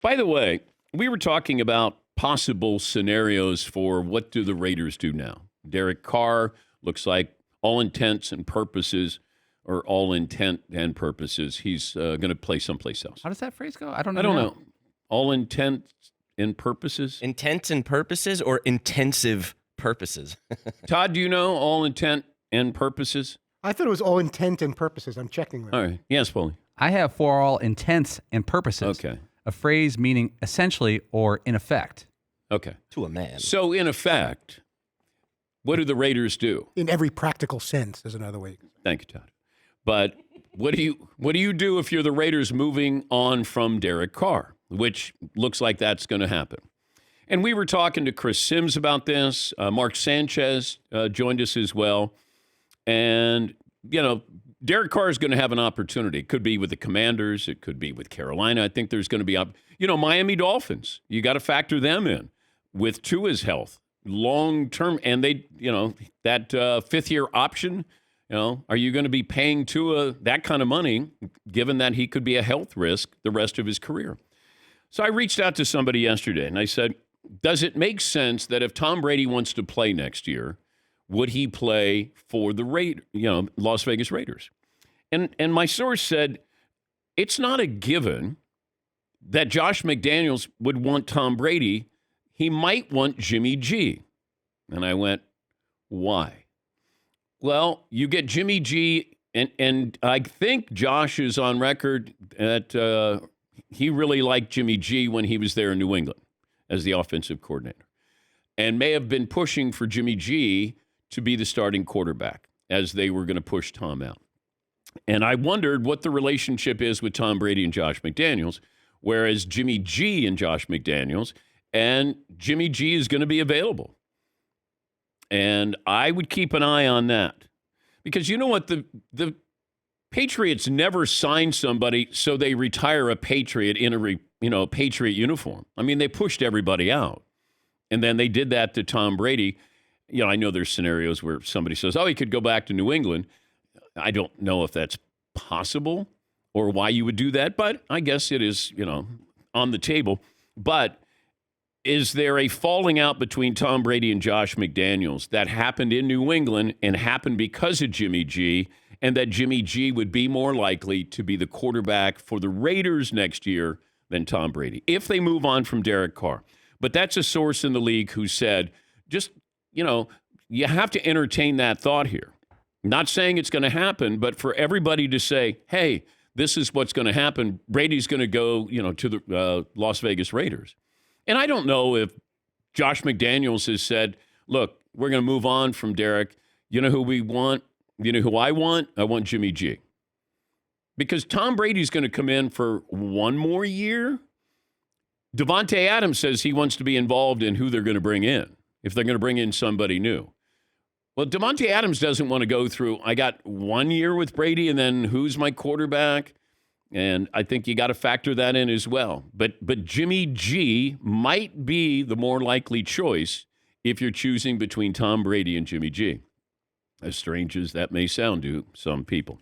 By the way, we were talking about possible scenarios for what do the Raiders do now. Derek Carr looks like all intents and purposes, or all intent and purposes, he's going to play someplace else. How does that phrase go? I don't know. All intent and purposes? Intents and purposes or intensive purposes? Todd, do you know all intent and purposes? I thought it was all intent and purposes. I'm checking that. All right. Yes, Paulie. I have for all intents and purposes. Okay. A phrase meaning essentially or in effect. Okay. To a man. So, in effect, what do the Raiders do? In every practical sense is another way. Thank you, Todd. But what do you do if you're the Raiders moving on from Derek Carr, which looks like that's going to happen? And we were talking to Chris Sims about this. Mark Sanchez joined us as well. And, Derek Carr is going to have an opportunity. It could be with the Commanders. It could be with Carolina. I think there's going to be, Miami Dolphins. You got to factor them in with Tua's health long term. And they, that fifth-year option, are you going to be paying Tua that kind of money given that he could be a health risk the rest of his career? So I reached out to somebody yesterday and I said, does it make sense that if Tom Brady wants to play next year, would he play for the Las Vegas Raiders? And my source said, it's not a given that Josh McDaniels would want Tom Brady. He might want Jimmy G. And I went, why? Well, you get Jimmy G, and I think Josh is on record that he really liked Jimmy G when he was there in New England as the offensive coordinator, and may have been pushing for Jimmy G to be the starting quarterback as they were going to push Tom out. And I wondered what the relationship is with Tom Brady and Josh McDaniels, whereas Jimmy G and Josh McDaniels, and Jimmy G is going to be available. And I would keep an eye on that. Because you know what? The Patriots never sign somebody so they retire a Patriot in a Patriot uniform. I mean, they pushed everybody out. And then they did that to Tom Brady. I know there's scenarios where somebody says, he could go back to New England. I don't know if that's possible or why you would do that, but I guess it is, on the table. But is there a falling out between Tom Brady and Josh McDaniels that happened in New England and happened because of Jimmy G, and that Jimmy G would be more likely to be the quarterback for the Raiders next year than Tom Brady, if they move on from Derek Carr? But that's a source in the league who said, just, you have to entertain that thought here. Not saying it's going to happen, but for everybody to say, hey, this is what's going to happen. Brady's going to go, to the Las Vegas Raiders. And I don't know if Josh McDaniels has said, look, we're going to move on from Derek. You know who we want? You know who I want? I want Jimmy G. Because Tom Brady's going to come in for one more year. Devontae Adams says he wants to be involved in who they're going to bring in, if they're going to bring in somebody new. Well, Devontae Adams doesn't want to go through, I got 1 year with Brady, and then who's my quarterback? And I think you got to factor that in as well. But Jimmy G might be the more likely choice if you're choosing between Tom Brady and Jimmy G, as strange as that may sound to some people.